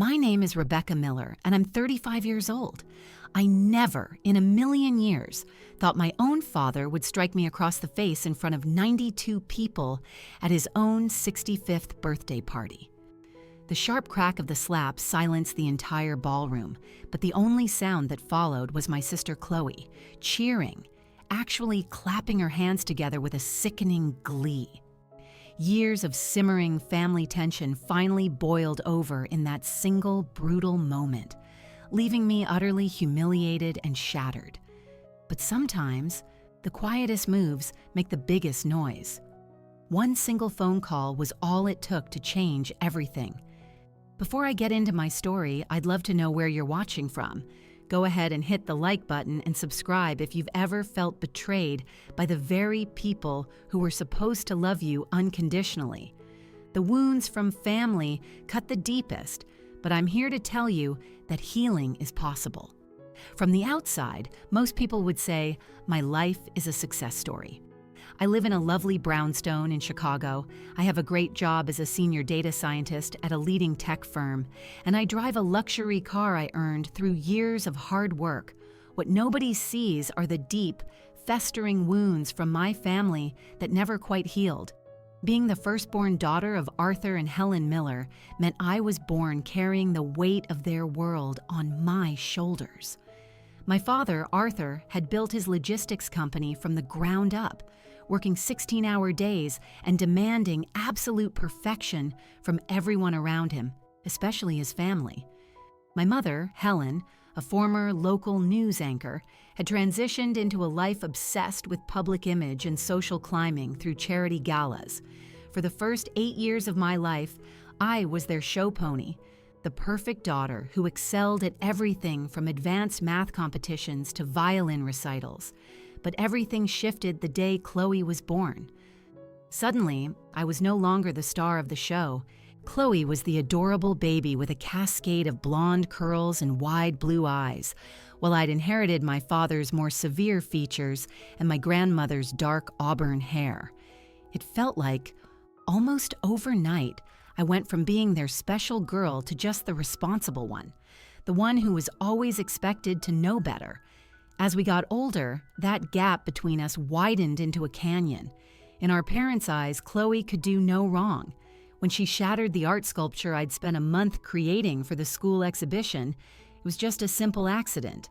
My name is Rebecca Miller, and I'm 35 years old. I never, in a million years, thought my own father would strike me across the face in front of 92 people at his own 65th birthday party. The sharp crack of the slap silenced the entire ballroom, but the only sound that followed was my sister Chloe, cheering, actually clapping her hands together with a sickening glee. Years of simmering family tension finally boiled over in that single brutal moment, leaving me utterly humiliated and shattered. But sometimes, the quietest moves make the biggest noise. One single phone call was all it took to change everything. Before I get into my story, I'd love to know where you're watching from. Go ahead and hit the like button and subscribe if you've ever felt betrayed by the very people who were supposed to love you unconditionally. The wounds from family cut the deepest, but I'm here to tell you that healing is possible. From the outside, most people would say, my life is a success story. I live in a lovely brownstone in Chicago. I have a great job as a senior data scientist at a leading tech firm, and I drive a luxury car I earned through years of hard work. What nobody sees are the deep, festering wounds from my family that never quite healed. Being the firstborn daughter of Arthur and Helen Miller meant I was born carrying the weight of their world on my shoulders. My father, Arthur, had built his logistics company from the ground up, working 16-hour days and demanding absolute perfection from everyone around him, especially his family. My mother, Helen, a former local news anchor, had transitioned into a life obsessed with public image and social climbing through charity galas. For the first 8 years of my life, I was their show pony, the perfect daughter who excelled at everything from advanced math competitions to violin recitals. But everything shifted the day Chloe was born. Suddenly, I was no longer the star of the show. Chloe was the adorable baby with a cascade of blonde curls and wide blue eyes, while I'd inherited my father's more severe features and my grandmother's dark auburn hair. It felt like, almost overnight, I went from being their special girl to just the responsible one, the one who was always expected to know better. As we got older, that gap between us widened into a canyon. In our parents' eyes, Chloe could do no wrong. When she shattered the art sculpture I'd spent a month creating for the school exhibition, it was just a simple accident.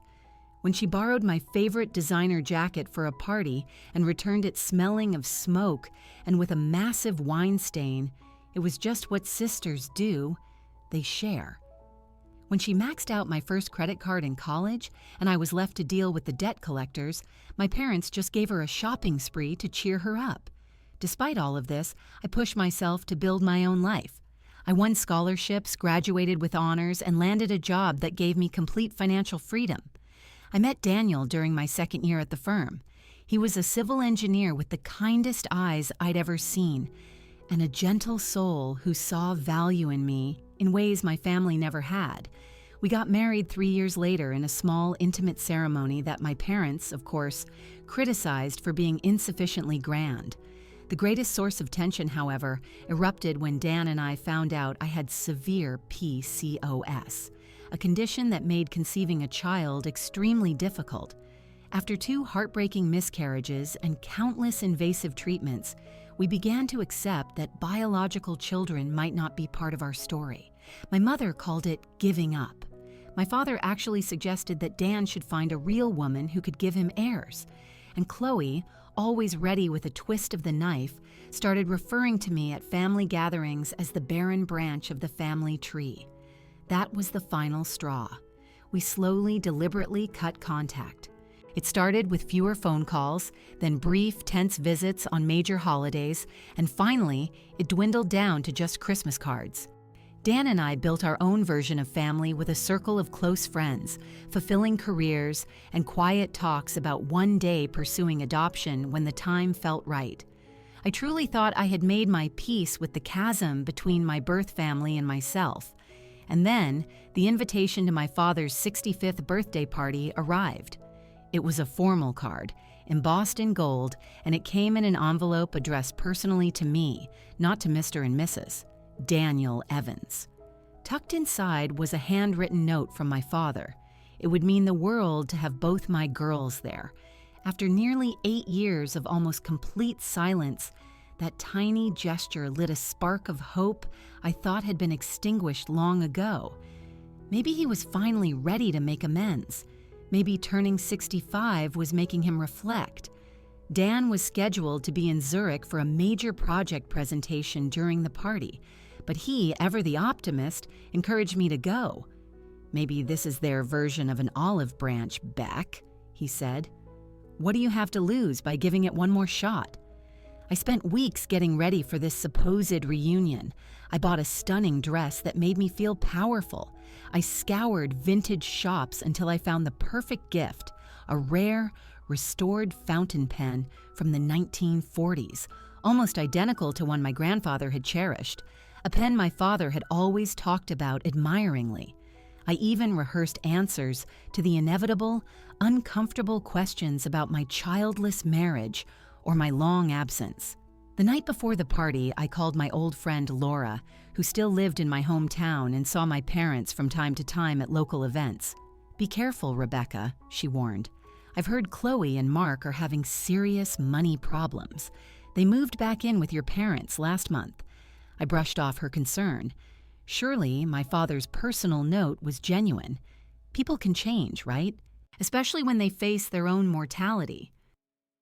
When she borrowed my favorite designer jacket for a party and returned it smelling of smoke and with a massive wine stain, it was just what sisters do. They share. When she maxed out my first credit card in college and I was left to deal with the debt collectors, my parents just gave her a shopping spree to cheer her up. Despite all of this, I pushed myself to build my own life. I won scholarships, graduated with honors, and landed a job that gave me complete financial freedom. I met Daniel during my second year at the firm. He was a civil engineer with the kindest eyes I'd ever seen, and a gentle soul who saw value in me in ways my family never had. We got married 3 years later in a small, intimate ceremony that my parents, of course, criticized for being insufficiently grand. The greatest source of tension, however, erupted when Dan and I found out I had severe PCOS, a condition that made conceiving a child extremely difficult. After 2 heartbreaking miscarriages and countless invasive treatments, we began to accept that biological children might not be part of our story. My mother called it giving up. My father actually suggested that Dan should find a real woman who could give him heirs. And Chloe, always ready with a twist of the knife, started referring to me at family gatherings as the barren branch of the family tree. That was the final straw. We slowly, deliberately cut contact. It started with fewer phone calls, then brief, tense visits on major holidays, and finally, it dwindled down to just Christmas cards. Dan and I built our own version of family with a circle of close friends, fulfilling careers, and quiet talks about one day pursuing adoption when the time felt right. I truly thought I had made my peace with the chasm between my birth family and myself. And then, the invitation to my father's 65th birthday party arrived. It was a formal card, embossed in gold, and it came in an envelope addressed personally to me, not to Mr. and Mrs. Daniel Evans. Tucked inside was a handwritten note from my father. It would mean the world to have both my girls there. After nearly 8 years of almost complete silence, that tiny gesture lit a spark of hope I thought had been extinguished long ago. Maybe he was finally ready to make amends. Maybe turning 65 was making him reflect. Dan was scheduled to be in Zurich for a major project presentation during the party, but he, ever the optimist, encouraged me to go. "Maybe this is their version of an olive branch, Beck," he said. "What do you have to lose by giving it one more shot?" I spent weeks getting ready for this supposed reunion. I bought a stunning dress that made me feel powerful. I scoured vintage shops until I found the perfect gift, a rare, restored fountain pen from the 1940s, almost identical to one my grandfather had cherished, a pen my father had always talked about admiringly. I even rehearsed answers to the inevitable, uncomfortable questions about my childless marriage or my long absence. The night before the party, I called my old friend Laura, who still lived in my hometown and saw my parents from time to time at local events. "Be careful, Rebecca," she warned. "I've heard Chloe and Mark are having serious money problems. They moved back in with your parents last month." I brushed off her concern. Surely my father's personal note was genuine. People can change, right? Especially when they face their own mortality.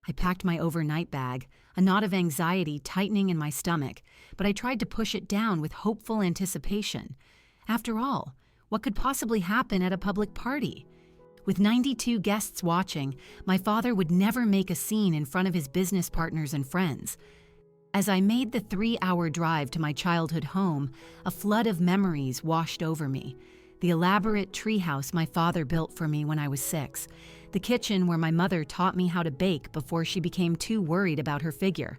I packed my overnight bag, a knot of anxiety tightening in my stomach, but I tried to push it down with hopeful anticipation. After all, what could possibly happen at a public party? With 92 guests watching, my father would never make a scene in front of his business partners and friends. As I made the 3-hour drive to my childhood home, a flood of memories washed over me. The elaborate treehouse my father built for me when I was 6. The kitchen where my mother taught me how to bake before she became too worried about her figure.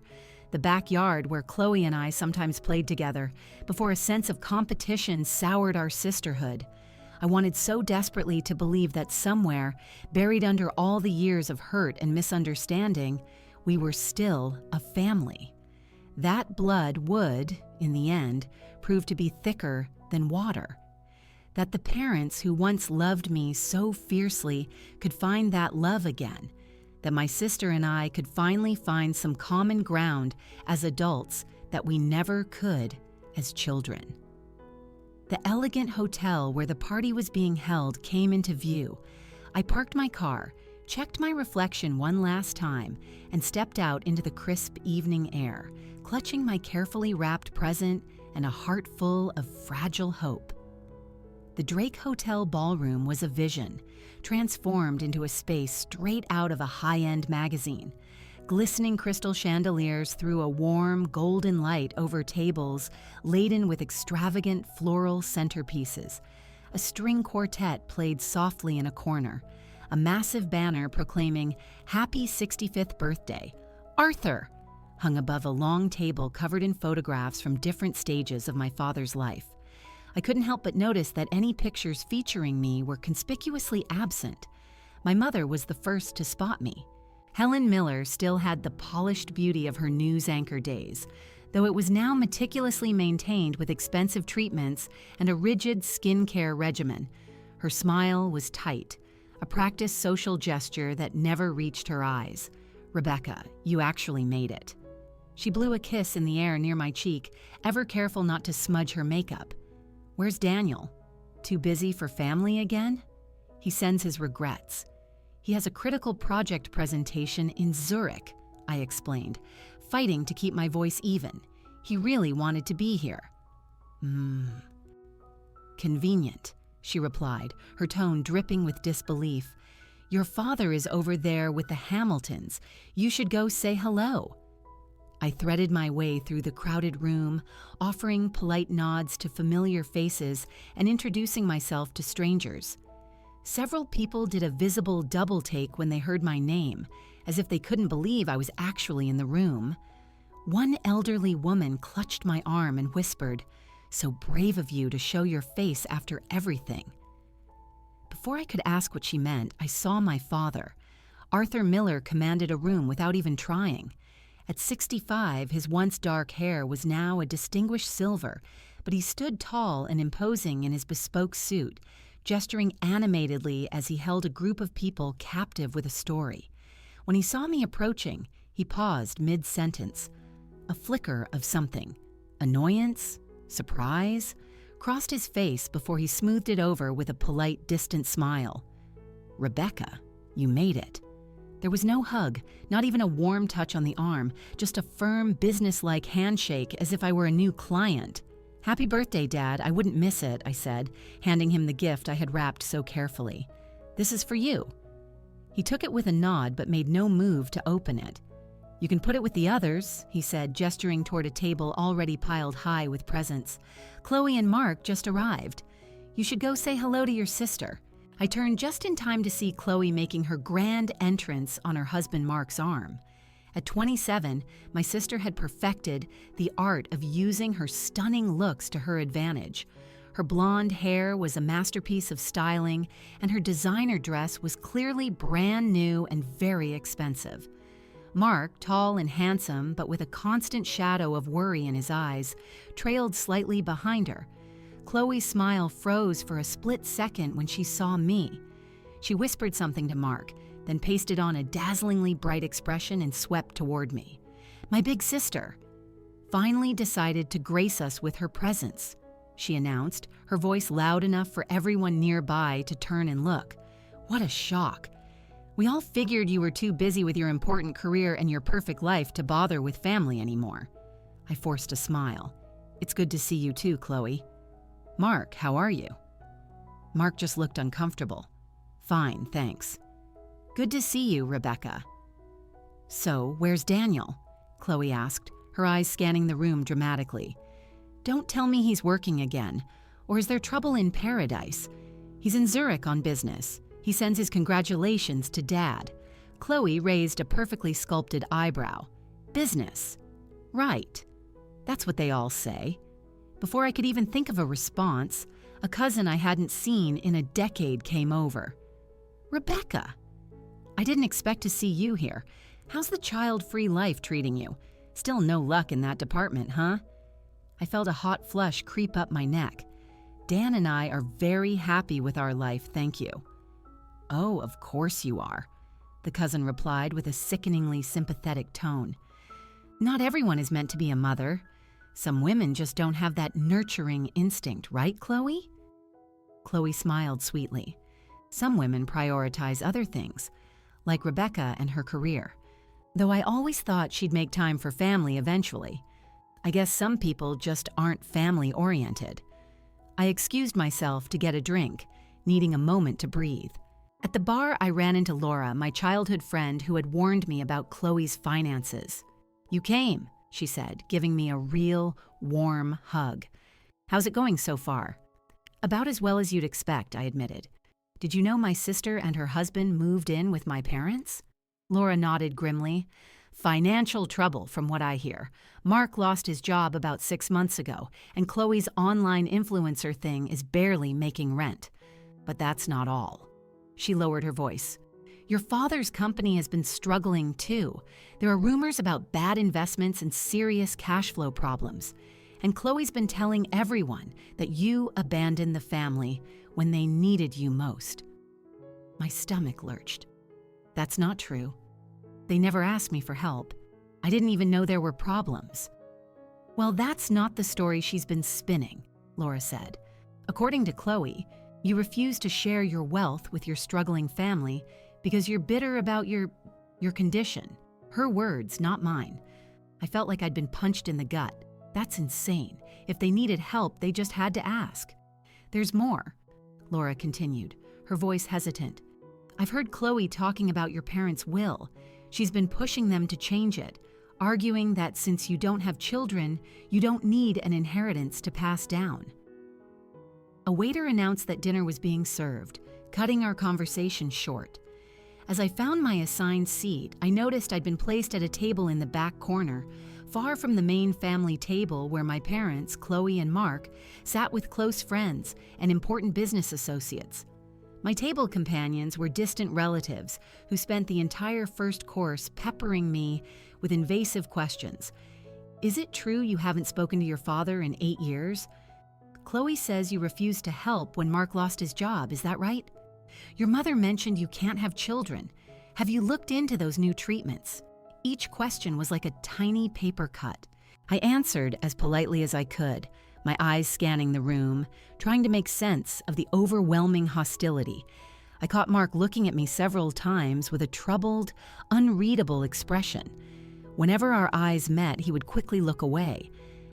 The backyard where Chloe and I sometimes played together before a sense of competition soured our sisterhood. I wanted so desperately to believe that somewhere, buried under all the years of hurt and misunderstanding, we were still a family. That blood would, in the end, prove to be thicker than water. That the parents who once loved me so fiercely could find that love again. That my sister and I could finally find some common ground as adults that we never could as children. The elegant hotel where the party was being held came into view. I parked my car, checked my reflection one last time, and stepped out into the crisp evening air, clutching my carefully wrapped present and a heart full of fragile hope. The Drake Hotel ballroom was a vision, transformed into a space straight out of a high-end magazine. Glistening crystal chandeliers threw a warm, golden light over tables laden with extravagant floral centerpieces. A string quartet played softly in a corner. A massive banner proclaiming "Happy 65th Birthday, Arthur," hung above a long table covered in photographs from different stages of my father's life. I couldn't help but notice that any pictures featuring me were conspicuously absent. My mother was the first to spot me. Helen Miller still had the polished beauty of her news anchor days, though it was now meticulously maintained with expensive treatments and a rigid skincare regimen. Her smile was tight, a practiced social gesture that never reached her eyes. "Rebecca, you actually made it." She blew a kiss in the air near my cheek, ever careful not to smudge her makeup. "Where's Daniel? Too busy for family again?" "He sends his regrets. He has a critical project presentation in Zurich," I explained, fighting to keep my voice even. He really wanted to be here. "Convenient," she replied, her tone dripping with disbelief. "Your father is over there with the Hamiltons. You should go say hello." I threaded my way through the crowded room, offering polite nods to familiar faces and introducing myself to strangers. Several people did a visible double take when they heard my name, as if they couldn't believe I was actually in the room. One elderly woman clutched my arm and whispered, "So brave of you to show your face after everything." Before I could ask what she meant, I saw my father. Arthur Miller commanded a room without even trying. At 65, his once dark hair was now a distinguished silver, but he stood tall and imposing in his bespoke suit, gesturing animatedly as he held a group of people captive with a story. When he saw me approaching, he paused mid-sentence. A flicker of something, annoyance, surprise, crossed his face before he smoothed it over with a polite, distant smile. "Rebecca, you made it." There was no hug, not even a warm touch on the arm, just a firm, businesslike handshake as if I were a new client. "Happy birthday, Dad. I wouldn't miss it," I said, handing him the gift I had wrapped so carefully. "This is for you." He took it with a nod but made no move to open it. "You can put it with the others," he said, gesturing toward a table already piled high with presents. "Chloe and Mark just arrived. You should go say hello to your sister." I turned just in time to see Chloe making her grand entrance on her husband Mark's arm. At 27, my sister had perfected the art of using her stunning looks to her advantage. Her blonde hair was a masterpiece of styling, and her designer dress was clearly brand new and very expensive. Mark, tall and handsome, but with a constant shadow of worry in his eyes, trailed slightly behind her. Chloe's smile froze for a split second when she saw me. She whispered something to Mark, then pasted on a dazzlingly bright expression and swept toward me. "My big sister finally decided to grace us with her presence," she announced, her voice loud enough for everyone nearby to turn and look. What a shock. "We all figured you were too busy with your important career and your perfect life to bother with family anymore." I forced a smile. "It's good to see you too, Chloe." "Mark, how are you?" Mark just looked uncomfortable. "Fine, thanks." "Good to see you, Rebecca." "So, where's Daniel?" Chloe asked, her eyes scanning the room dramatically. "Don't tell me he's working again. Or is there trouble in paradise? He's in Zurich on business. He sends his congratulations to Dad." Chloe raised a perfectly sculpted eyebrow. "Business. Right. That's what they all say." Before I could even think of a response, a cousin I hadn't seen in a decade came over. "Rebecca, I didn't expect to see you here. How's the child-free life treating you? Still no luck in that department, huh?" I felt a hot flush creep up my neck. "Dan and I are very happy with our life, thank you." "Oh, of course you are," the cousin replied with a sickeningly sympathetic tone. "Not everyone is meant to be a mother. Some women just don't have that nurturing instinct, right, Chloe?" Chloe smiled sweetly. "Some women prioritize other things, like Rebecca and her career. Though I always thought she'd make time for family eventually. I guess some people just aren't family-oriented." I excused myself to get a drink, needing a moment to breathe. At the bar, I ran into Laura, my childhood friend who had warned me about Chloe's finances. "You came," she said, giving me a real, warm hug. "How's it going so far?" "About as well as you'd expect," I admitted. "Did you know my sister and her husband moved in with my parents?" Laura nodded grimly. "Financial trouble, from what I hear. Mark lost his job about 6 months ago, and Chloe's online influencer thing is barely making rent. But that's not all." She lowered her voice. "Your father's company has been struggling too. There are rumors about bad investments and serious cash flow problems. And Chloe's been telling everyone that you abandoned the family when they needed you most." My stomach lurched. "That's not true. They never asked me for help. I didn't even know there were problems." "Well, that's not the story she's been spinning," Laura said. "According to Chloe, you refuse to share your wealth with your struggling family because you're bitter about your condition." Her words, not mine. I felt like I'd been punched in the gut. That's insane. If they needed help, they just had to ask. "There's more," Laura continued, her voice hesitant. "I've heard Chloe talking about your parents' will. She's been pushing them to change it, arguing that since you don't have children, you don't need an inheritance to pass down." A waiter announced that dinner was being served, cutting our conversation short. As I found my assigned seat, I noticed I'd been placed at a table in the back corner, far from the main family table where my parents, Chloe and Mark, sat with close friends and important business associates. My table companions were distant relatives who spent the entire first course peppering me with invasive questions. "Is it true you haven't spoken to your father in 8 years? Chloe says you refused to help when Mark lost his job, is that right? Your mother mentioned you can't have children. Have you looked into those new treatments? Each question was like a tiny paper cut. I answered as politely as I could, my eyes scanning the room, trying to make sense of the overwhelming hostility. I caught Mark looking at me several times with a troubled, unreadable expression. Whenever our eyes met, he would quickly look away.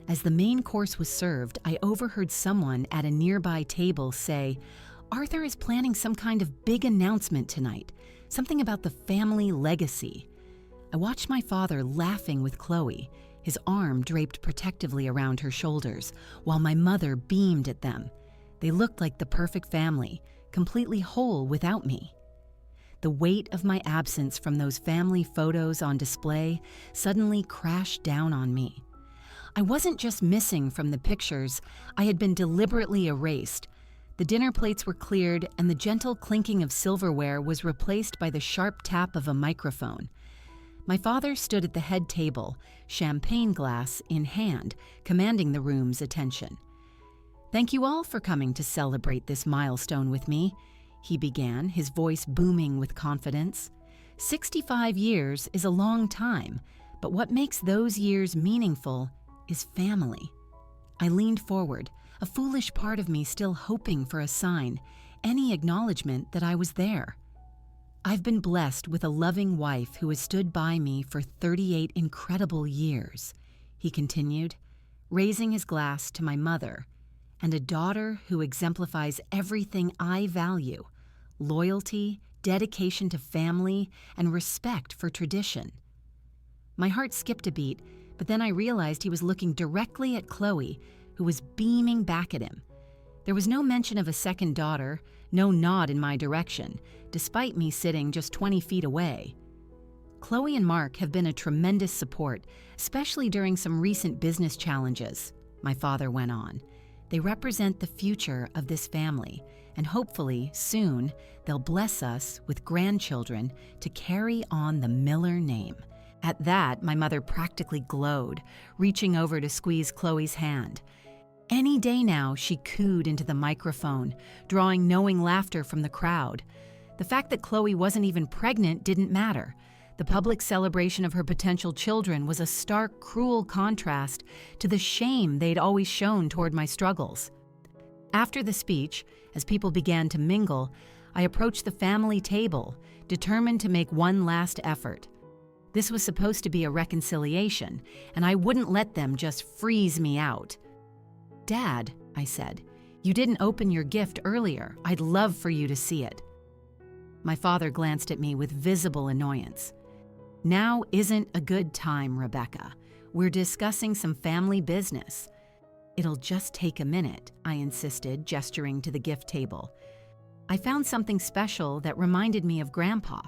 As the main course was served, I overheard someone at a nearby table say, "Arthur is planning some kind of big announcement tonight, something about the family legacy." I watched my father laughing with Chloe, his arm draped protectively around her shoulders, while my mother beamed at them. They looked like the perfect family, completely whole without me. The weight of my absence from those family photos on display suddenly crashed down on me. I wasn't just missing from the pictures, I had been deliberately erased. The dinner plates were cleared, and the gentle clinking of silverware was replaced by the sharp tap of a microphone. My father stood at the head table, champagne glass in hand, commanding the room's attention. "Thank you all for coming to celebrate this milestone with me," he began, his voice booming with confidence. 65 years is a long time, but what makes those years meaningful is family. I leaned forward, a foolish part of me still hoping for a sign, any acknowledgement that I was there. "I've been blessed with a loving wife who has stood by me for 38 incredible years," he continued, raising his glass to my mother, "and a daughter who exemplifies everything I value: loyalty, dedication to family, and respect for tradition." My heart skipped a beat, but then I realized he was looking directly at Chloe, who was beaming back at him. There was no mention of a second daughter, no nod in my direction, despite me sitting just 20 feet away. "Chloe and Mark have been a tremendous support, especially during some recent business challenges," my father went on. "They represent the future of this family, and hopefully, soon, they'll bless us with grandchildren to carry on the Miller name." At that, my mother practically glowed, reaching over to squeeze Chloe's hand. Any day now, she cooed into the microphone, drawing knowing laughter from the crowd. The fact that Chloe wasn't even pregnant didn't matter. The public celebration of her potential children was a stark, cruel contrast to the shame they'd always shown toward my struggles. After the speech, as people began to mingle, I approached the family table, determined to make one last effort. This was supposed to be a reconciliation, and I wouldn't let them just freeze me out. "Dad," I said, "you didn't open your gift earlier. I'd love for you to see it." My father glanced at me with visible annoyance. "Now isn't a good time, Rebecca. We're discussing some family business." "It'll just take a minute," I insisted, gesturing to the gift table. I found something special that reminded me of Grandpa.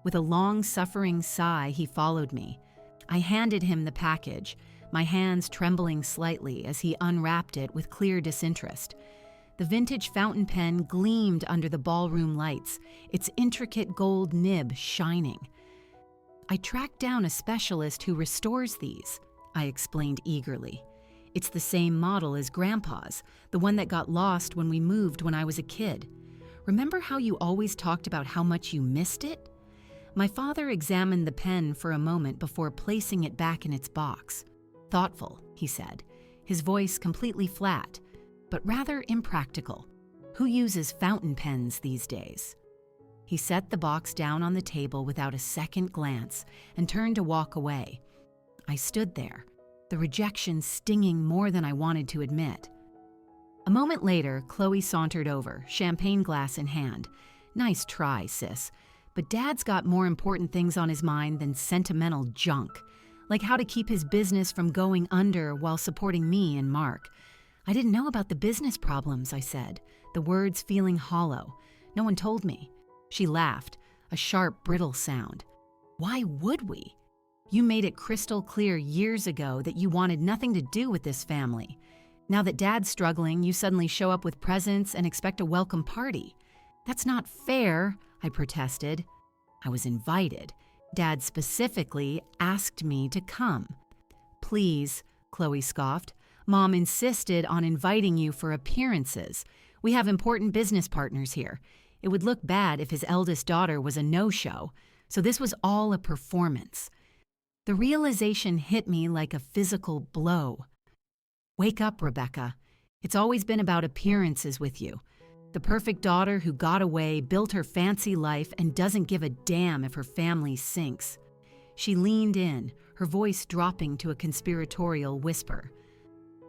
With a long-suffering sigh, he followed me. I handed him the package, my hands trembling slightly as he unwrapped it with clear disinterest. The vintage fountain pen gleamed under the ballroom lights, its intricate gold nib shining. "I tracked down a specialist who restores these," I explained eagerly. "It's the same model as Grandpa's, the one that got lost when we moved when I was a kid. Remember how you always talked about how much you missed it?" My father examined the pen for a moment before placing it back in its box. "Thoughtful," he said, his voice completely flat, but rather impractical. "Who uses fountain pens these days?" He set the box down on the table without a second glance and turned to walk away. I stood there, the rejection stinging more than I wanted to admit. A moment later, Chloe sauntered over, champagne glass in hand. "Nice try, sis. But Dad's got more important things on his mind than sentimental junk, like how to keep his business from going under while supporting me and Mark." "I didn't know about the business problems," I said, the words feeling hollow. "No one told me." She laughed, a sharp, brittle sound. "Why would we? You made it crystal clear years ago that you wanted nothing to do with this family. Now that Dad's struggling, you suddenly show up with presents and expect a welcome party. That's not fair," I protested. "I was invited. Dad specifically asked me to come." "Please," Chloe scoffed. Mom insisted on inviting you for appearances. We have important business partners here. It would look bad if his eldest daughter was a no-show, so this was all a performance. The realization hit me like a physical blow. Wake up, Rebecca. It's always been about appearances with you. The perfect daughter who got away, built her fancy life, and doesn't give a damn if her family sinks. She leaned in, her voice dropping to a conspiratorial whisper.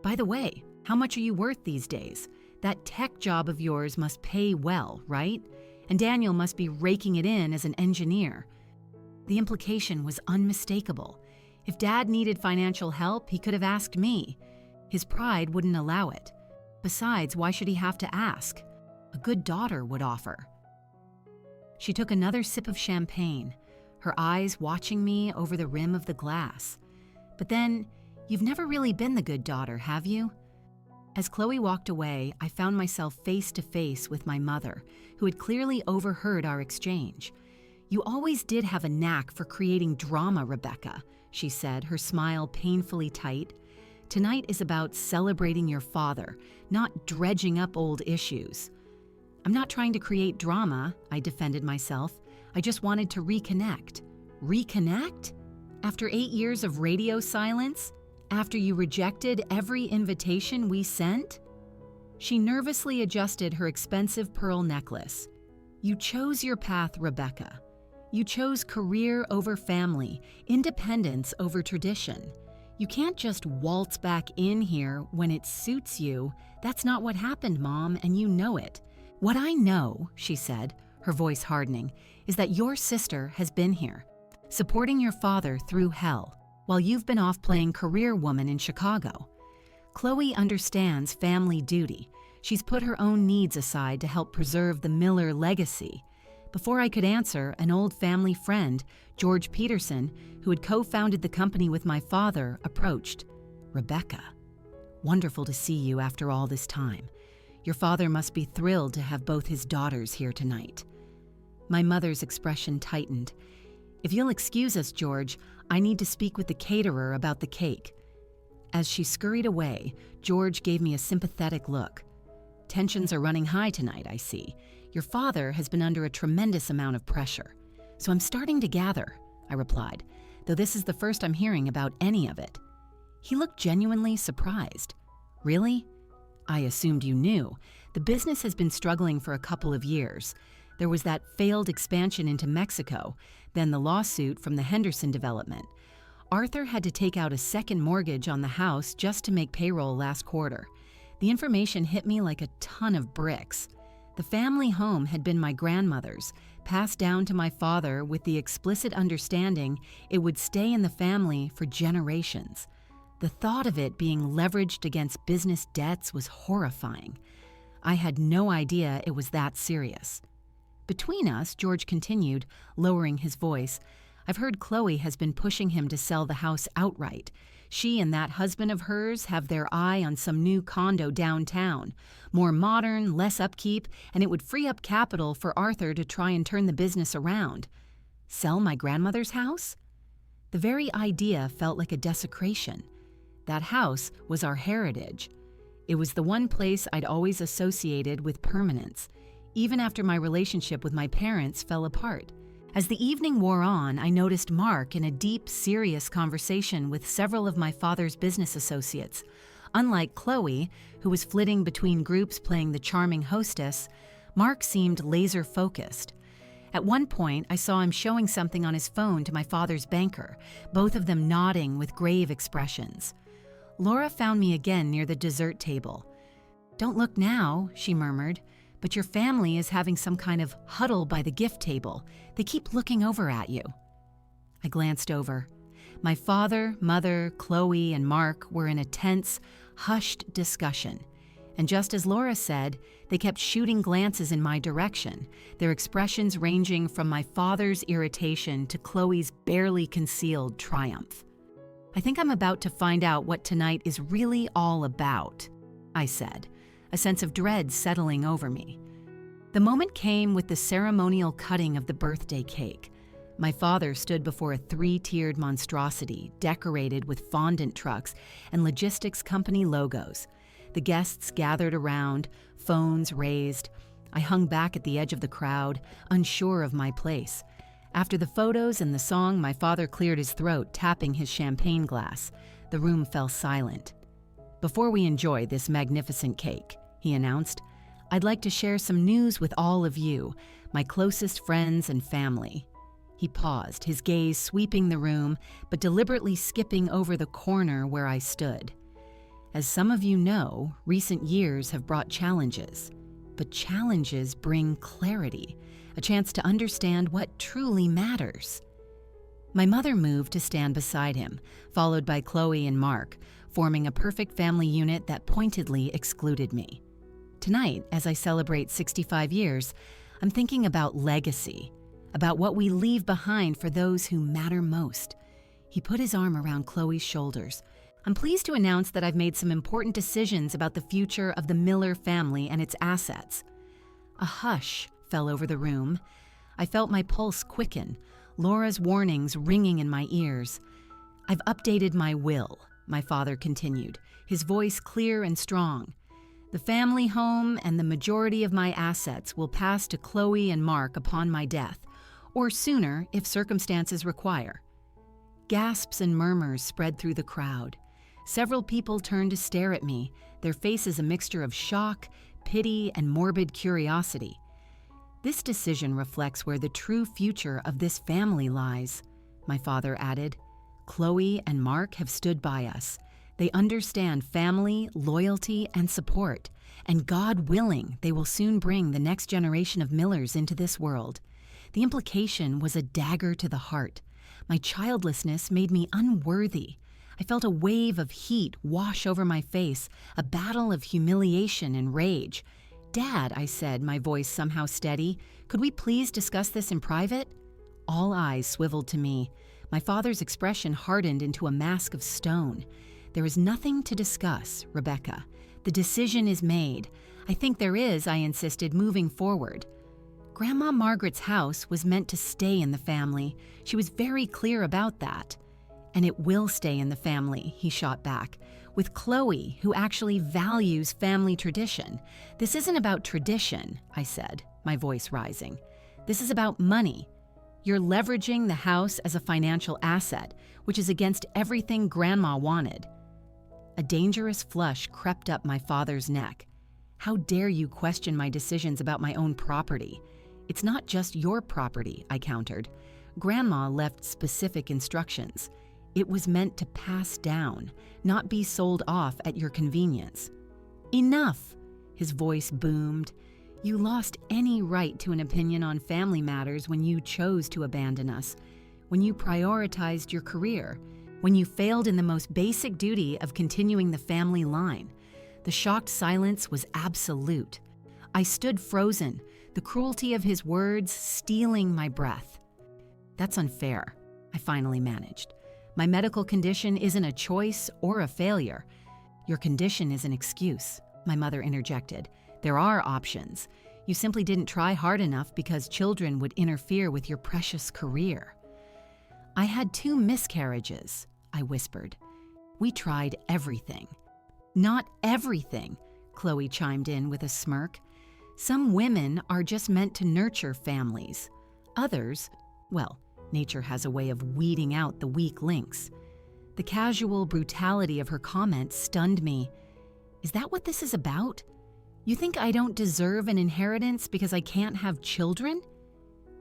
By the way, how much are you worth these days? That tech job of yours must pay well, right? And Daniel must be raking it in as an engineer. The implication was unmistakable. If Dad needed financial help, he could have asked me. His pride wouldn't allow it. Besides, why should he have to ask? A good daughter would offer. She took another sip of champagne, her eyes watching me over the rim of the glass. But then, you've never really been the good daughter, have you? As Chloe walked away, I found myself face to face with my mother, who had clearly overheard our exchange. You always did have a knack for creating drama, Rebecca, she said, her smile painfully tight. Tonight is about celebrating your father, not dredging up old issues. I'm not trying to create drama, I defended myself. I just wanted to reconnect. Reconnect? After 8 years of radio silence? After you rejected every invitation we sent? She nervously adjusted her expensive pearl necklace. You chose your path, Rebecca. You chose career over family, independence over tradition. You can't just waltz back in here when it suits you. That's not what happened, Mom, and you know it. What I know, she said, her voice hardening, is that your sister has been here, supporting your father through hell, while you've been off playing career woman in Chicago. Chloe understands family duty. She's put her own needs aside to help preserve the Miller legacy. Before I could answer, an old family friend, George Peterson, who had co-founded the company with my father, approached. Rebecca, wonderful to see you after all this time. Your father must be thrilled to have both his daughters here tonight. My mother's expression tightened. If you'll excuse us, George, I need to speak with the caterer about the cake. As she scurried away, George gave me a sympathetic look. Tensions are running high tonight, I see. Your father has been under a tremendous amount of pressure. So I'm starting to gather, I replied, though this is the first I'm hearing about any of it. He looked genuinely surprised. Really? I assumed you knew. The business has been struggling for a couple of years. There was that failed expansion into Mexico, then the lawsuit from the Henderson development. Arthur had to take out a second mortgage on the house just to make payroll last quarter. The information hit me like a ton of bricks. The family home had been my grandmother's, passed down to my father with the explicit understanding it would stay in the family for generations. The thought of it being leveraged against business debts was horrifying. I had no idea it was that serious. Between us, George continued, lowering his voice, I've heard Chloe has been pushing him to sell the house outright. She and that husband of hers have their eye on some new condo downtown. More modern, less upkeep, and it would free up capital for Arthur to try and turn the business around. Sell my grandmother's house? The very idea felt like a desecration. That house was our heritage. It was the one place I'd always associated with permanence, even after my relationship with my parents fell apart. As the evening wore on, I noticed Mark in a deep, serious conversation with several of my father's business associates. Unlike Chloe, who was flitting between groups playing the charming hostess, Mark seemed laser-focused. At one point, I saw him showing something on his phone to my father's banker, both of them nodding with grave expressions. Laura found me again near the dessert table. Don't look now, she murmured, but your family is having some kind of huddle by the gift table. They keep looking over at you. I glanced over. My father, mother, Chloe, and Mark were in a tense, hushed discussion. And just as Laura said, they kept shooting glances in my direction, their expressions ranging from my father's irritation to Chloe's barely concealed triumph. I think I'm about to find out what tonight is really all about, I said, a sense of dread settling over me. The moment came with the ceremonial cutting of the birthday cake. My father stood before a three-tiered monstrosity decorated with fondant trucks and logistics company logos. The guests gathered around, phones raised. I hung back at the edge of the crowd, unsure of my place. After the photos and the song, my father cleared his throat, tapping his champagne glass. The room fell silent. "Before we enjoy this magnificent cake," he announced, "I'd like to share some news with all of you, my closest friends and family." He paused, his gaze sweeping the room, but deliberately skipping over the corner where I stood. As some of you know, recent years have brought challenges. But challenges bring clarity, a chance to understand what truly matters. My mother moved to stand beside him, followed by Chloe and Mark, forming a perfect family unit that pointedly excluded me. Tonight, as I celebrate 65 years, I'm thinking about legacy, about what we leave behind for those who matter most. He put his arm around Chloe's shoulders. "I'm pleased to announce that I've made some important decisions about the future of the Miller family and its assets." A hush fell over the room. I felt my pulse quicken, Laura's warnings ringing in my ears. "I've updated my will," my father continued, his voice clear and strong. "The family home and the majority of my assets will pass to Chloe and Mark upon my death, or sooner if circumstances require." Gasps and murmurs spread through the crowd. Several people turned to stare at me, their faces a mixture of shock, pity, and morbid curiosity. "This decision reflects where the true future of this family lies," my father added. "Chloe and Mark have stood by us. They understand family, loyalty, and support, and God willing, they will soon bring the next generation of Millers into this world." The implication was a dagger to the heart. My childlessness made me unworthy. I felt a wave of heat wash over my face, a battle of humiliation and rage. "Dad," I said, my voice somehow steady, "could we please discuss this in private?" All eyes swiveled to me. My father's expression hardened into a mask of stone. "There is nothing to discuss, Rebecca. The decision is made. I think there is," I insisted, moving forward. "Grandma Margaret's house was meant to stay in the family. She was very clear about that." "And it will stay in the family," he shot back, "with Chloe, who actually values family tradition. This isn't about tradition," I said, my voice rising. "This is about money. You're leveraging the house as a financial asset, which is against everything Grandma wanted." A dangerous flush crept up my father's neck. "How dare you question my decisions about my own property? It's not just your property," I countered. "Grandma left specific instructions. It was meant to pass down, not be sold off at your convenience." "Enough!" His voice boomed. "You lost any right to an opinion on family matters when you chose to abandon us, when you prioritized your career, when you failed in the most basic duty of continuing the family line." The shocked silence was absolute. I stood frozen, the cruelty of his words stealing my breath. "That's unfair," I finally managed. "My medical condition isn't a choice or a failure." "Your condition is an excuse," my mother interjected. "There are options. You simply didn't try hard enough because children would interfere with your precious career." "I had 2 miscarriages," I whispered. "We tried everything." "Not everything," Chloe chimed in with a smirk. "Some women are just meant to nurture families. Others, well, nature has a way of weeding out the weak links." The casual brutality of her comment stunned me. "Is that what this is about? You think I don't deserve an inheritance because I can't have children?"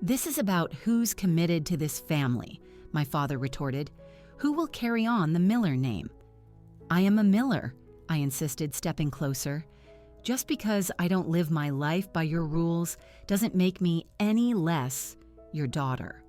"This is about who's committed to this family," my father retorted. "Who will carry on the Miller name?" "I am a Miller," I insisted, stepping closer. "Just because I don't live my life by your rules doesn't make me any less your daughter."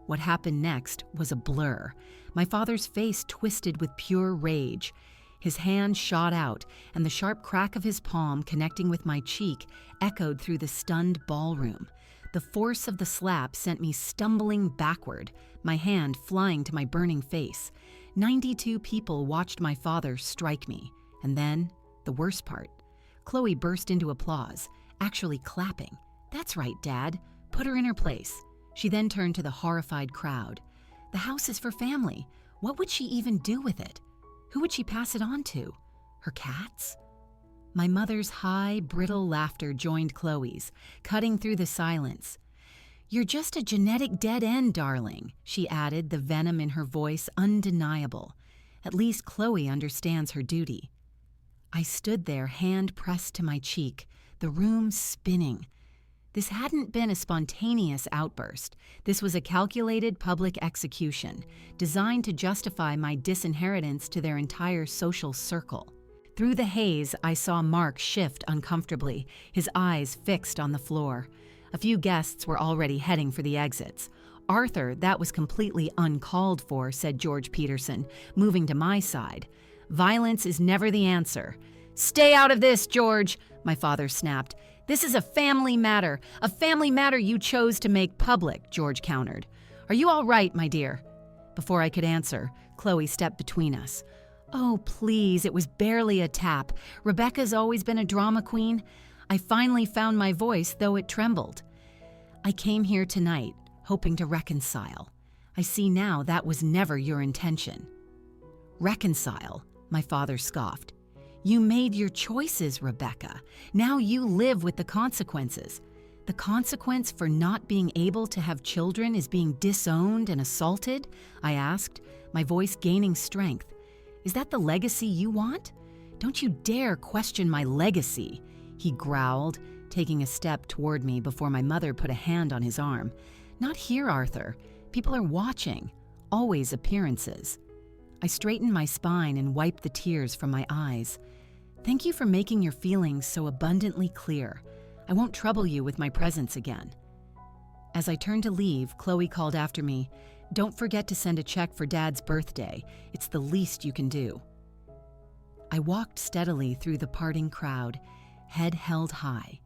What happened next was a blur. My father's face twisted with pure rage. His hand shot out, and the sharp crack of his palm connecting with my cheek echoed through the stunned ballroom. The force of the slap sent me stumbling backward, my hand flying to my burning face. 92 people watched my father strike me. And then, the worst part. Chloe burst into applause, actually clapping. "That's right, Dad. Put her in her place." She then turned to the horrified crowd. The house is for family. What would she even do with it? Who would she pass it on to? Her cats? My mother's high, brittle laughter joined Chloe's, cutting through the silence. You're just a genetic dead end, darling, she added, the venom in her voice undeniable. At least Chloe understands her duty. I stood there, hand pressed to my cheek, the room spinning. This hadn't been a spontaneous outburst. This was a calculated public execution, designed to justify my disinheritance to their entire social circle. Through the haze, I saw Mark shift uncomfortably, his eyes fixed on the floor. A few guests were already heading for the exits. Arthur, that was completely uncalled for, said George Peterson, moving to my side. Violence is never the answer. Stay out of this, George, my father snapped. This is a family matter you chose to make public, George countered. Are you all right, my dear? Before I could answer, Chloe stepped between us. Oh, please, it was barely a tap. Rebecca's always been a drama queen. I finally found my voice, though it trembled. I came here tonight, hoping to reconcile. I see now that was never your intention. Reconcile, my father scoffed. You made your choices, Rebecca. Now you live with the consequences. The consequence for not being able to have children is being disowned and assaulted? I asked, my voice gaining strength. Is that the legacy you want? Don't you dare question my legacy, he growled, taking a step toward me before my mother put a hand on his arm. Not here, Arthur. People are watching. Always appearances. I straightened my spine and wiped the tears from my eyes. Thank you for making your feelings so abundantly clear. I won't trouble you with my presence again. As I turned to leave, Chloe called after me, Don't forget to send a check for Dad's birthday. It's the least you can do. I walked steadily through the parting crowd, head held high.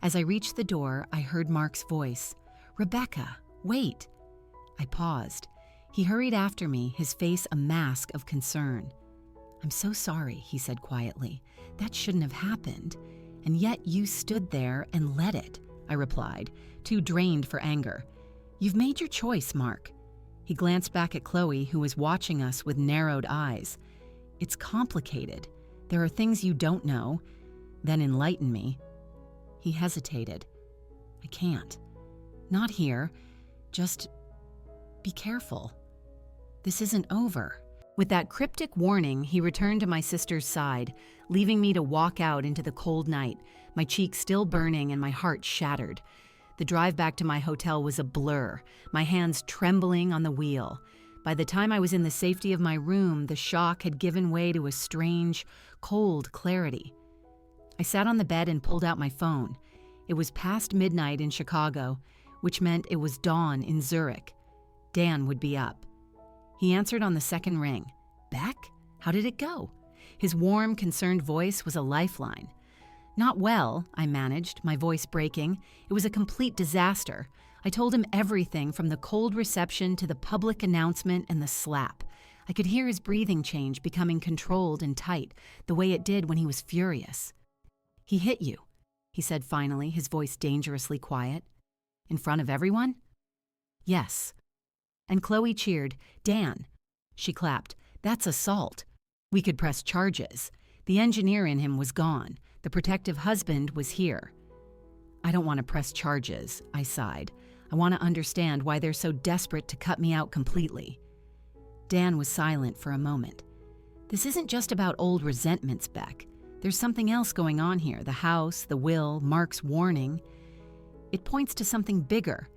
As I reached the door, I heard Mark's voice. Rebecca, wait. I paused. He hurried after me, his face a mask of concern. I'm so sorry, he said quietly. That shouldn't have happened. And yet you stood there and let it, I replied, too drained for anger. You've made your choice, Mark. He glanced back at Chloe, who was watching us with narrowed eyes. It's complicated. There are things you don't know. Then enlighten me. He hesitated. I can't. Not here. Just be careful. This isn't over. With that cryptic warning, he returned to my sister's side, leaving me to walk out into the cold night, my cheeks still burning and my heart shattered. The drive back to my hotel was a blur, my hands trembling on the wheel. By the time I was in the safety of my room, the shock had given way to a strange, cold clarity. I sat on the bed and pulled out my phone. It was past midnight in Chicago, which meant it was dawn in Zurich. Dan would be up. He answered on the second ring. Beck? How did it go? His warm, concerned voice was a lifeline. Not well, I managed, my voice breaking. It was a complete disaster. I told him everything from the cold reception to the public announcement and the slap. I could hear his breathing change, becoming controlled and tight, the way it did when he was furious. He hit you, he said finally, his voice dangerously quiet. In front of everyone? Yes. And Chloe cheered, Dan. She clapped. That's assault. We could press charges. The engineer in him was gone. The protective husband was here. I don't want to press charges, I sighed. I want to understand why they're so desperate to cut me out completely. Dan was silent for a moment. This isn't just about old resentments, Beck. There's something else going on here. The house, the will, Mark's warning. It points to something bigger.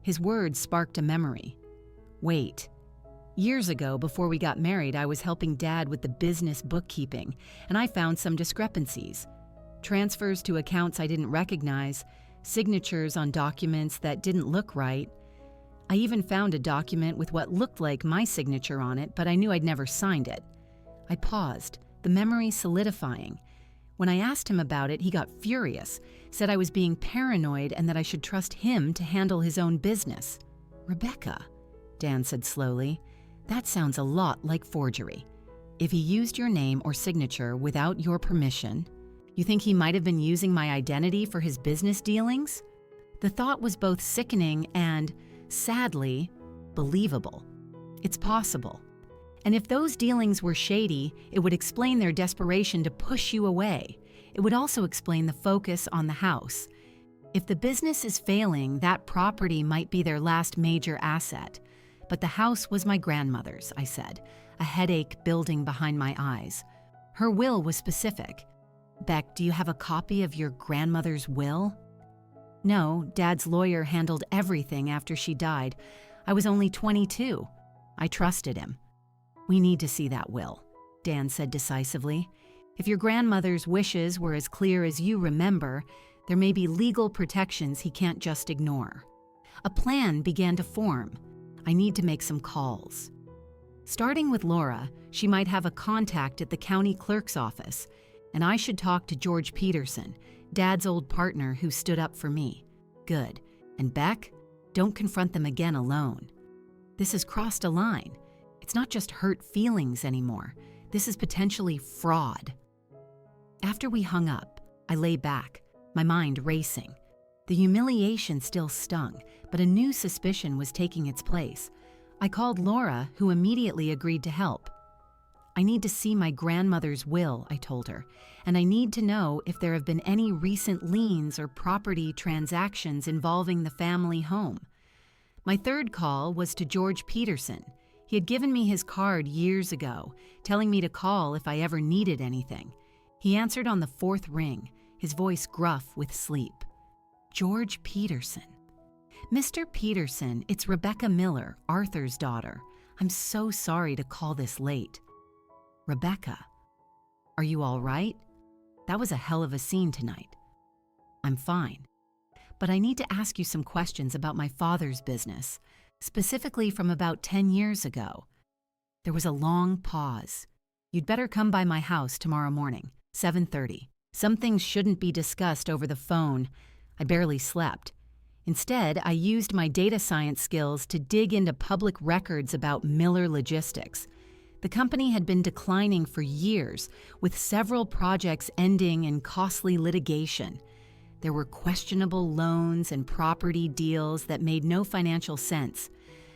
His words sparked a memory. Wait. Years ago, before we got married, I was helping Dad with the business bookkeeping, and I found some discrepancies. Transfers to accounts I didn't recognize, signatures on documents that didn't look right. I even found a document with what looked like my signature on it, but I knew I'd never signed it. I paused, the memory solidifying. When I asked him about it, he got furious, said I was being paranoid and that I should trust him to handle his own business. Rebecca, Dan said slowly, that sounds a lot like forgery. If he used your name or signature without your permission, you think he might have been using my identity for his business dealings? The thought was both sickening and sadly, believable. It's possible. And if those dealings were shady, it would explain their desperation to push you away. It would also explain the focus on the house. If the business is failing, that property might be their last major asset. But the house was my grandmother's, I said, a headache building behind my eyes. Her will was specific. Beck, do you have a copy of your grandmother's will? No, Dad's lawyer handled everything after she died. I was only 22. I trusted him. We need to see that will, Dan said decisively. If your grandmother's wishes were as clear as you remember, there may be legal protections he can't just ignore. A plan began to form. I need to make some calls. Starting with Laura, she might have a contact at the county clerk's office, and I should talk to George Peterson, Dad's old partner who stood up for me. Good. And Beck, don't confront them again alone. This has crossed a line. It's not just hurt feelings anymore. This is potentially fraud. After we hung up, I lay back, my mind racing. The humiliation still stung, but a new suspicion was taking its place. I called Laura, who immediately agreed to help. I need to see my grandmother's will, I told her, and I need to know if there have been any recent liens or property transactions involving the family home. My third call was to George Peterson. He had given me his card years ago, telling me to call if I ever needed anything. He answered on the fourth ring, his voice gruff with sleep. George Peterson. Mr. Peterson, it's Rebecca Miller, Arthur's daughter. I'm so sorry to call this late. Rebecca, are you all right? That was a hell of a scene tonight. I'm fine, but I need to ask you some questions about my father's business, specifically from about 10 years ago. There was a long pause. You'd better come by my house tomorrow morning, 7:30. Some things shouldn't be discussed over the phone. I barely slept. Instead, I used my data science skills to dig into public records about Miller Logistics. The company had been declining for years, with several projects ending in costly litigation. There were questionable loans and property deals that made no financial sense.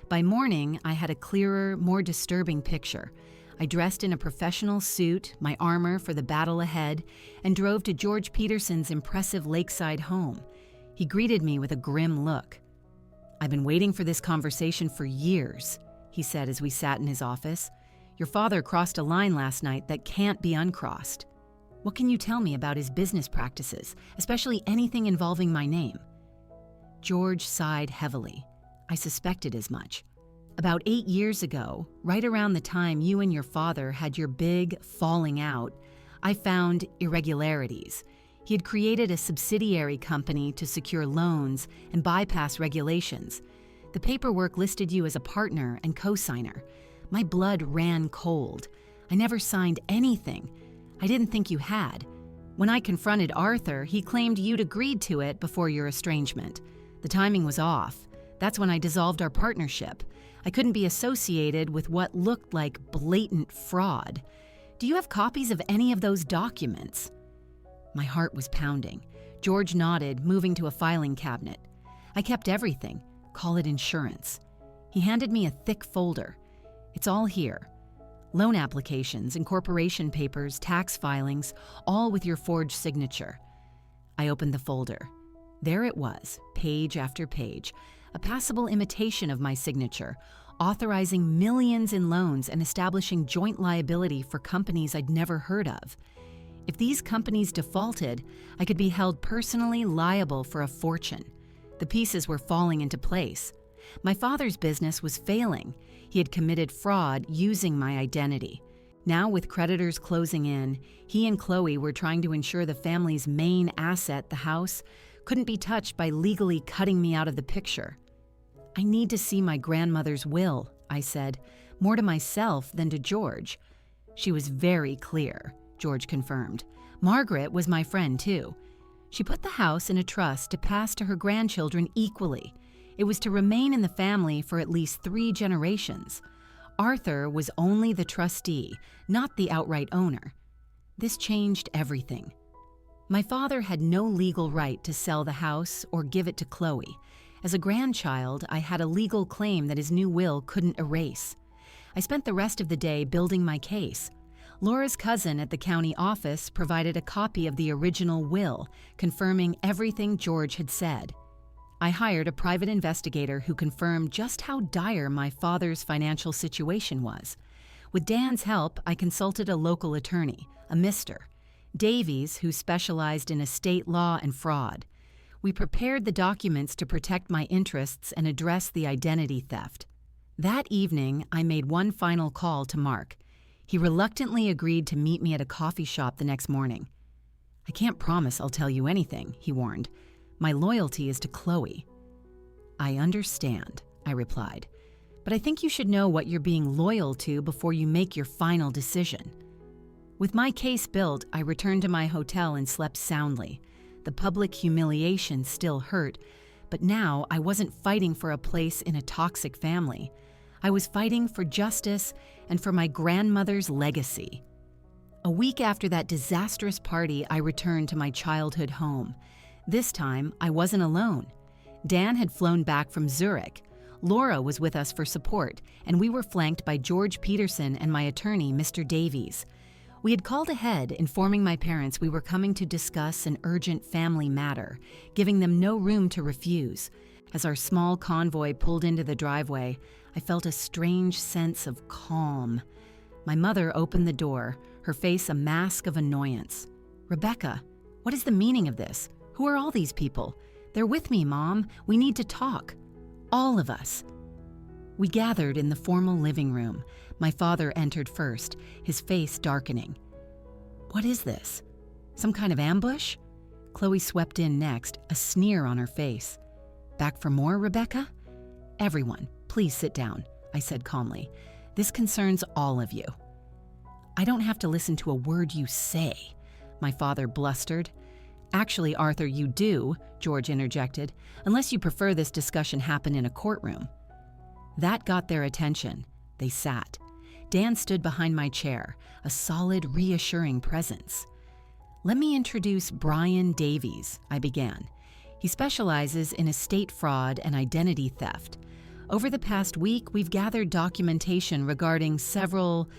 By morning, I had a clearer, more disturbing picture. I dressed in a professional suit, my armor for the battle ahead, and drove to George Peterson's impressive lakeside home. He greeted me with a grim look. I've been waiting for this conversation for years, he said as we sat in his office. Your father crossed a line last night that can't be uncrossed. What can you tell me about his business practices, especially anything involving my name? George sighed heavily. I suspected as much. About 8 years ago, right around the time you and your father had your big falling out, I found irregularities. He had created a subsidiary company to secure loans and bypass regulations. The paperwork listed you as a partner and co-signer. My blood ran cold. I never signed anything. I didn't think you had. When I confronted Arthur, he claimed you'd agreed to it before your estrangement. The timing was off. That's when I dissolved our partnership. I couldn't be associated with what looked like blatant fraud. Do you have copies of any of those documents? My heart was pounding. George nodded, moving to a filing cabinet. I kept everything. Call it insurance. He handed me a thick folder. It's all here. Loan applications, incorporation papers, tax filings, all with your forged signature. I opened the folder. There it was, page after page, a passable imitation of my signature, authorizing millions in loans and establishing joint liability for companies I'd never heard of. If these companies defaulted, I could be held personally liable for a fortune. The pieces were falling into place. My father's business was failing. He had committed fraud using my identity. Now, with creditors closing in, he and Chloe were trying to ensure the family's main asset, the house, couldn't be touched by legally cutting me out of the picture. I need to see my grandmother's will, I said, more to myself than to George. She was very clear, George confirmed. Margaret was my friend, too. She put the house in a trust to pass to her grandchildren equally. It was to remain in the family for at least 3 generations. Arthur was only the trustee, not the outright owner. This changed everything. My father had no legal right to sell the house or give it to Chloe. As a grandchild, I had a legal claim that his new will couldn't erase. I spent the rest of the day building my case. Laura's cousin at the county office provided a copy of the original will, confirming everything George had said. I hired a private investigator who confirmed just how dire my father's financial situation was. With Dan's help, I consulted a local attorney, a Mr. Davies, who specialized in estate law and fraud. We prepared the documents to protect my interests and address the identity theft. That evening, I made one final call to Mark. He reluctantly agreed to meet me at a coffee shop the next morning. "I can't promise I'll tell you anything," he warned. "My loyalty is to Chloe." "I understand," I replied. "But I think you should know what you're being loyal to before you make your final decision." With my case built, I returned to my hotel and slept soundly. The public humiliation still hurt, but now I wasn't fighting for a place in a toxic family. I was fighting for justice and for my grandmother's legacy. A week after that disastrous party, I returned to my childhood home. This time, I wasn't alone. Dan had flown back from Zurich. Laura was with us for support, and we were flanked by George Peterson and my attorney, Mr. Davies. We had called ahead, informing my parents we were coming to discuss an urgent family matter, giving them no room to refuse. As our small convoy pulled into the driveway, I felt a strange sense of calm. My mother opened the door, her face a mask of annoyance. "Rebecca, what is the meaning of this? Who are all these people? They're with me, Mom. We need to talk. All of us." We gathered in the formal living room. My father entered first, his face darkening. "What is this? Some kind of ambush?" Chloe swept in next, a sneer on her face. "Back for more, Rebecca?" "Everyone, please sit down," I said calmly. "This concerns all of you." "I don't have to listen to a word you say," my father blustered. "Actually, Arthur, you do," George interjected, "unless you prefer this discussion happen in a courtroom." That got their attention. They sat. Dan stood behind my chair, a solid, reassuring presence. "Let me introduce Brian Davies," I began. "He specializes in estate fraud and identity theft. Over the past week, we've gathered documentation regarding several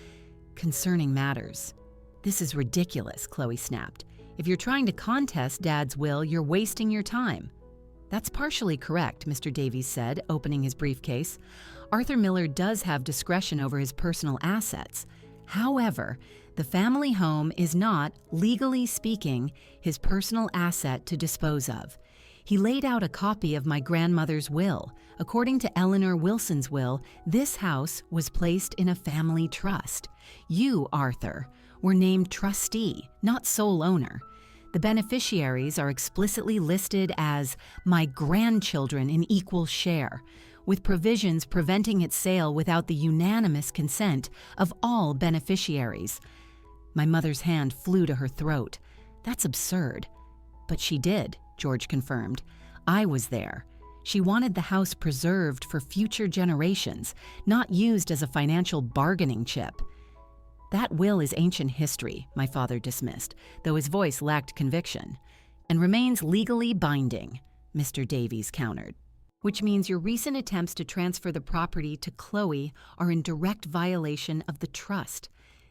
concerning matters." "This is ridiculous," Chloe snapped. "If you're trying to contest Dad's will, you're wasting your time." "That's partially correct," Mr. Davies said, opening his briefcase. "Arthur Miller does have discretion over his personal assets. However, the family home is not, legally speaking, his personal asset to dispose of. He laid out a copy of my grandmother's will. According to Eleanor Wilson's will, this house was placed in a family trust. You, Arthur, were named trustee, not sole owner. The beneficiaries are explicitly listed as my grandchildren in equal share, with provisions preventing its sale without the unanimous consent of all beneficiaries." My mother's hand flew to her throat. "That's absurd." "But she did," George confirmed. "I was there. She wanted the house preserved for future generations, not used as a financial bargaining chip." "That will is ancient history," my father dismissed, though his voice lacked conviction, "and remains legally binding," Mr. Davies countered. "Which means your recent attempts to transfer the property to Chloe are in direct violation of the trust.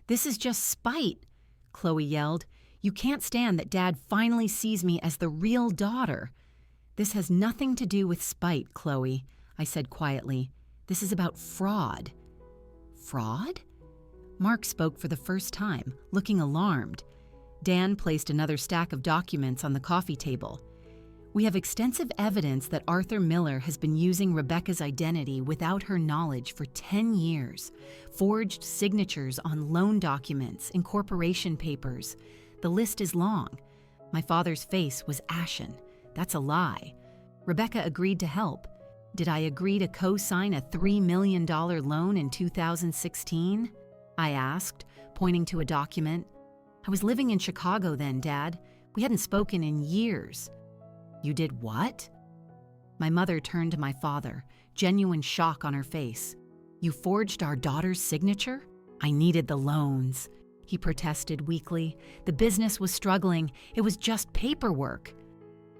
This is just spite," Chloe yelled. "You can't stand that Dad finally sees me as the real daughter." "This has nothing to do with spite, Chloe," I said quietly. "This is about fraud." "Fraud?" Mark spoke for the first time, looking alarmed. Dan placed another stack of documents on the coffee table. "We have extensive evidence that Arthur Miller has been using Rebecca's identity without her knowledge for 10 years. Forged signatures on loan documents, incorporation papers. The list is long." My father's face was ashen. "That's a lie. Rebecca agreed to help. Did I agree to co-sign a $3 million loan in 2016? I asked, pointing to a document. "I was living in Chicago then, Dad. We hadn't spoken in years." "You did what?" My mother turned to my father, genuine shock on her face. "You forged our daughter's signature?" "I needed the loans," he protested weakly. "The business was struggling. It was just paperwork."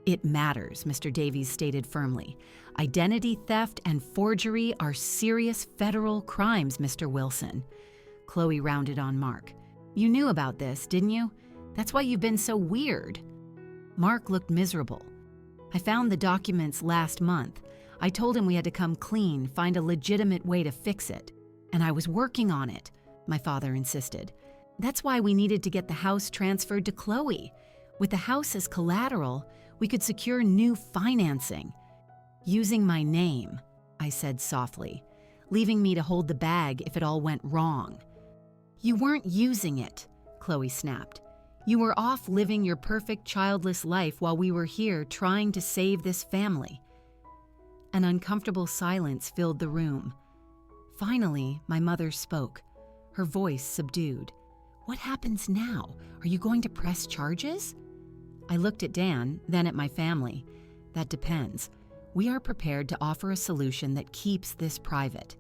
It matters, Mr. Davies stated firmly. Identity theft and forgery are serious federal crimes, Mr. Wilson. Chloe rounded on Mark. You knew about this, didn't you? That's why you've been so weird. Mark looked miserable. I found the documents last month. I told him we had to come clean, find a legitimate way to fix it. And I was working on it, my father insisted. That's why we needed to get the house transferred to Chloe. With the house as collateral, we could secure new financing. Using my name, I said softly, leaving me to hold the bag if it all went wrong. You weren't using it, Chloe snapped. You were off living your perfect childless life while we were here trying to save this family. An uncomfortable silence filled the room. Finally, my mother spoke, her voice subdued. What happens now? Are you going to press charges? I looked at Dan, then at my family. That depends. We are prepared to offer a solution that keeps this private.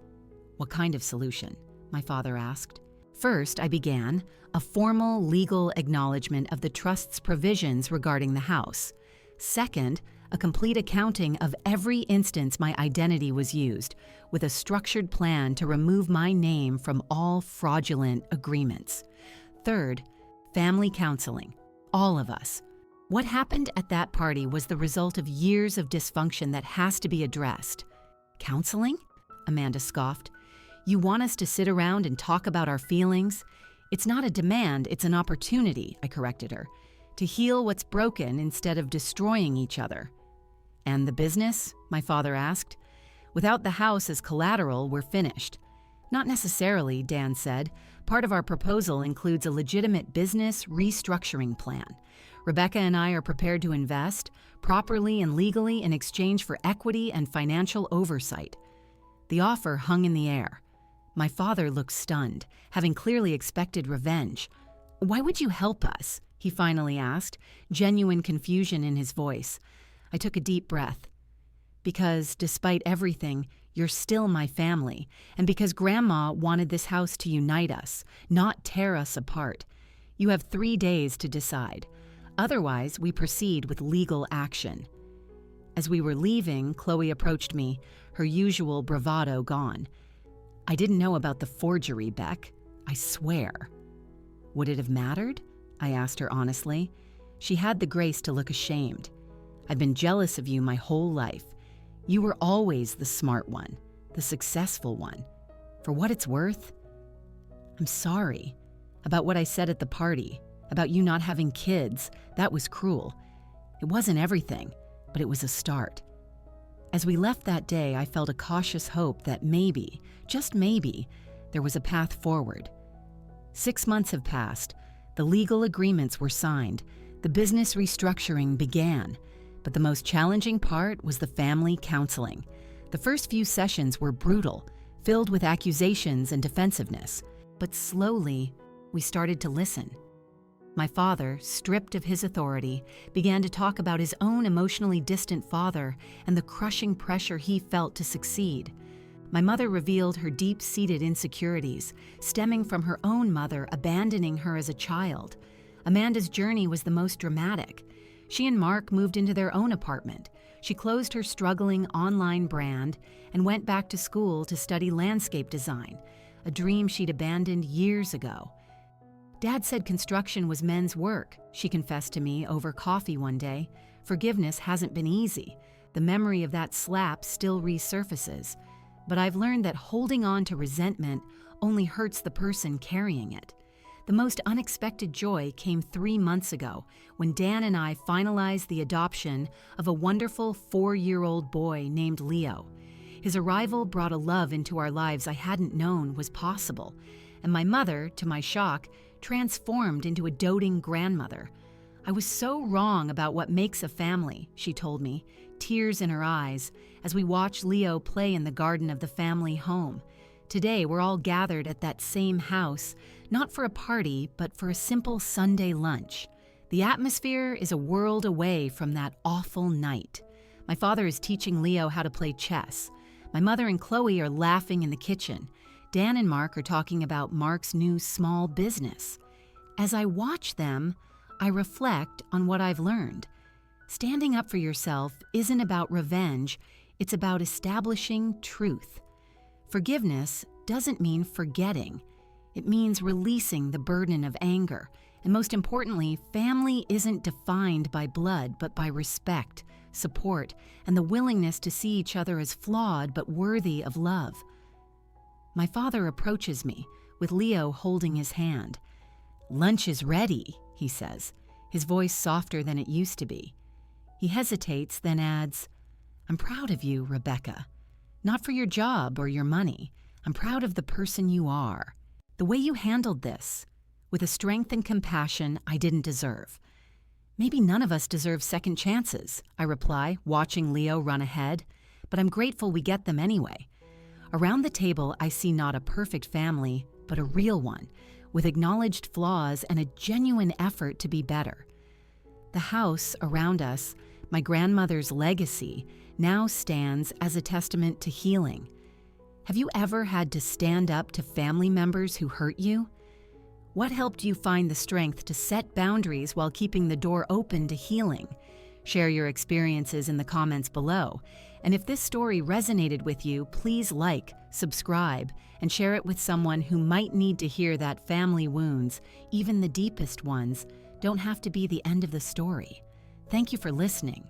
What kind of solution? My father asked. First, I began a formal legal acknowledgement of the trust's provisions regarding the house. Second, a complete accounting of every instance my identity was used, with a structured plan to remove my name from all fraudulent agreements. Third, family counseling. All of us. What happened at that party was the result of years of dysfunction that has to be addressed. Counseling? Amanda scoffed. You want us to sit around and talk about our feelings? It's not a demand, it's an opportunity, I corrected her, to heal what's broken instead of destroying each other. And the business? My father asked. Without the house as collateral, we're finished. Not necessarily, Dan said. Part of our proposal includes a legitimate business restructuring plan. Rebecca and I are prepared to invest, properly and legally, in exchange for equity and financial oversight. The offer hung in the air. My father looked stunned, having clearly expected revenge. Why would you help us? He finally asked, genuine confusion in his voice. I took a deep breath. Because, despite everything, you're still my family, and because Grandma wanted this house to unite us, not tear us apart. You have 3 days to decide. Otherwise, we proceed with legal action. As we were leaving, Chloe approached me, her usual bravado gone. I didn't know about the forgery, Beck. I swear. Would it have mattered? I asked her honestly. She had the grace to look ashamed. I've been jealous of you my whole life. You were always the smart one, the successful one. For what it's worth, I'm sorry. About what I said at the party, about you not having kids, that was cruel. It wasn't everything, but it was a start. As we left that day, I felt a cautious hope that maybe, just maybe, there was a path forward. 6 months have passed. The legal agreements were signed. The business restructuring began. But the most challenging part was the family counseling. The first few sessions were brutal, filled with accusations and defensiveness. But slowly, we started to listen. My father, stripped of his authority, began to talk about his own emotionally distant father and the crushing pressure he felt to succeed. My mother revealed her deep-seated insecurities, stemming from her own mother abandoning her as a child. Amanda's journey was the most dramatic. She and Mark moved into their own apartment. She closed her struggling online brand and went back to school to study landscape design, a dream she'd abandoned years ago. Dad said construction was men's work, she confessed to me over coffee one day. Forgiveness hasn't been easy. The memory of that slap still resurfaces. But I've learned that holding on to resentment only hurts the person carrying it. The most unexpected joy came 3 months ago when Dan and I finalized the adoption of a wonderful 4-year-old boy named Leo. His arrival brought a love into our lives I hadn't known was possible, and my mother, to my shock, transformed into a doting grandmother. I was so wrong about what makes a family, she told me, tears in her eyes, as we watched Leo play in the garden of the family home. Today, we're all gathered at that same house, not for a party, but for a simple Sunday lunch. The atmosphere is a world away from that awful night. My father is teaching Leo how to play chess. My mother and Chloe are laughing in the kitchen. Dan and Mark are talking about Mark's new small business. As I watch them, I reflect on what I've learned. Standing up for yourself isn't about revenge, it's about establishing truth. Forgiveness doesn't mean forgetting. It means releasing the burden of anger. And most importantly, family isn't defined by blood, but by respect, support, and the willingness to see each other as flawed but worthy of love. My father approaches me, with Leo holding his hand. "Lunch is ready," he says, his voice softer than it used to be. He hesitates, then adds, "I'm proud of you, Rebecca. Not for your job or your money. I'm proud of the person you are. The way you handled this, with a strength and compassion I didn't deserve." "Maybe none of us deserve second chances," I reply, watching Leo run ahead, "but I'm grateful we get them anyway." Around the table, I see not a perfect family, but a real one, with acknowledged flaws and a genuine effort to be better. The house around us, my grandmother's legacy, now stands as a testament to healing. Have you ever had to stand up to family members who hurt you? What helped you find the strength to set boundaries while keeping the door open to healing? Share your experiences in the comments below. And if this story resonated with you, please like, subscribe, and share it with someone who might need to hear that family wounds, even the deepest ones, don't have to be the end of the story. Thank you for listening.